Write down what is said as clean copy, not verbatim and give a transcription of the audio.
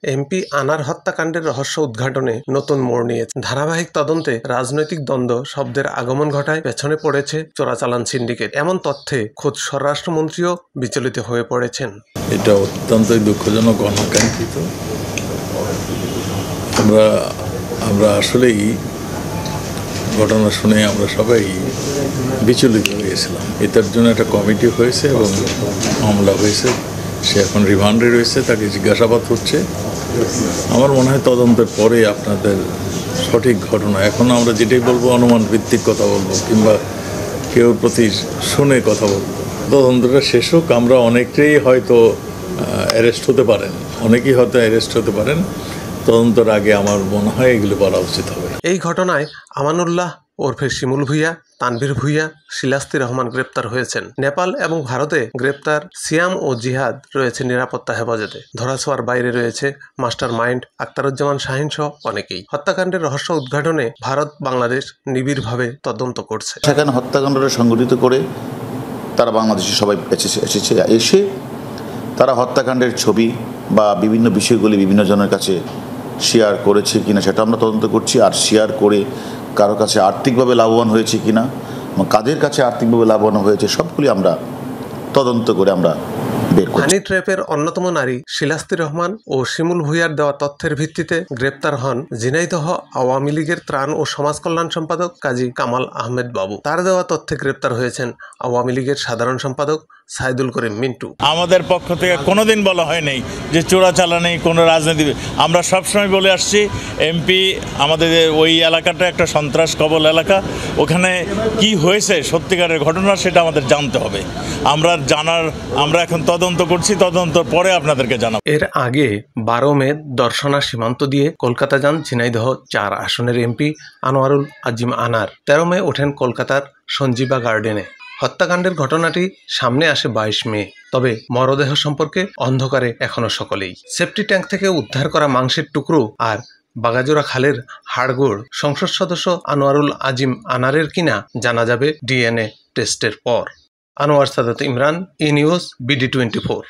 MP আনার হত্যাকাণ্ডের রহস্য উদ্ঘাটনে নতুন মোড় নিয়েছে। ধারাবাহিক তদন্তে রাজনৈতিক দ্বন্দ্ব শব্দের আগমন ঘটায় পেছনে পড়েছে চোরাচালান সিন্ডিকেট। এমন তথ্যে খোদ স্বরাষ্ট্রমন্ত্রীও বিচলিত হয়ে পড়েছেন। এটা অত্যন্তই দুঃখজনক, অনাকাঙ্ক্ষিত। আমরা আসলেই ঘটনা শুনে আমরা সবাই বিচলিত হয়েছিলাম। এটার জন্য একটা কমিটি হয়েছে এবং মামলা হয়েছে। সে এখন রিমান্ডে রয়েছে, তাকে জিজ্ঞাসাবাদ হচ্ছে। আমার মনে হয় তদন্তের পরে আপনাদের সঠিক ঘটনা, এখন আমরা যেটাই বলবো অনুমান ভিত্তিক কথা বলবো কিংবা কেউ প্রতি শুনে কথা বলবো। তদন্তটা শেষ হোক। আমরা অনেকেই হয়তো অ্যারেস্ট হতে পারেন, তদন্তের আগে আমার মনে হয় এগুলো বলা উচিত হবে। এই ঘটনায় আমানুল্লাহ ওরফে শিমুল ভূঁইয়া, তানভীর ভূঁইয়া, শিলাস্তি রহমান গ্রেপ্তার হয়েছেন। নেপাল এবং ভারতে গ্রেপ্তার সিয়াম ও জিহাদ রয়েছে নিরাপত্তা হেফাজতে। ধরাছোঁয়ার বাইরে রয়েছে মাস্টার মাইন্ড আক্তারুজ্জামান শাহিন সহ অনেকেই। হত্যাকাণ্ডের রহস্য উদ্ঘাটনে ভারত বাংলাদেশ নিবিড়ভাবে তদন্ত করছে। সেখানে হত্যাকাণ্ডটা সংগঠিত করে তারা বাংলাদেশে সবাই এসে তারা হত্যাকাণ্ডের ছবি বা বিভিন্ন বিষয়গুলি বিভিন্ন জনের কাছে শেয়ার করেছে কিনা সেটা আমরা তদন্ত করছি। আর শেয়ার করে কারো কাছে আর্থিকভাবে লাভবান হয়েছে কিনা, কাদের কাছে আর্থিকভাবে লাভবান হয়েছে, সবগুলি আমরা তদন্ত করে আমরা বের করছি। হানি ট্র্যাপের অন্যতম নারী শিলাস্তি রহমান ও শিমুল ভূঁইয়ার দেওয়া তথ্যের ভিত্তিতে গ্রেপ্তার হন ঝিনাইদহ আওয়ামী লীগের ত্রাণ ও সমাজ কল্যাণ সম্পাদক কাজী কামাল আহমেদ বাবু। তার দেওয়া তথ্যে গ্রেপ্তার হয়েছেন আওয়ামী লীগের সাধারণ সম্পাদক সাইদুল করিম মিন্টু। আমাদের পক্ষ থেকে কোনোদিন বলা হয়নি যে চোরাচালানি কোনো রাজনীতি। আমরা সবসময় বলে আসছি এমপি আমাদের ওই এলাকাটা একটা সন্ত্রাস কবল এলাকা, ওখানে কি হয়েছে সত্যিকারের ঘটনা সেটা আমাদের জানতে হবে। আমরা এখন তদন্ত করছি, তদন্তর পরে আপনাদেরকে জানাবো। এর আগে 12 মে দর্শনা সীমান্ত দিয়ে কলকাতা যান ঝিনাইদহ 4 আসনের এমপি আনোয়ারুল আজিম আনার। 13 মে ওঠেন কলকাতার সঞ্জীবা গার্ডেনে। হত্যাকাণ্ডের ঘটনাটি সামনে আসে 22 মে। তবে মরদেহ সম্পর্কে অন্ধকারে এখনো সকলেই। সেফটি ট্যাঙ্ক থেকে উদ্ধার করা মাংসের টুকরো আর বাগাজোড়া খালের হাড়গোড় সংসদ সদস্য আনোয়ারুল আজিম আনারের কিনা জানা যাবে ডিএনএ টেস্টের পর। আনোয়ার সাদাত ইমরান, ই নিউজ, BD24।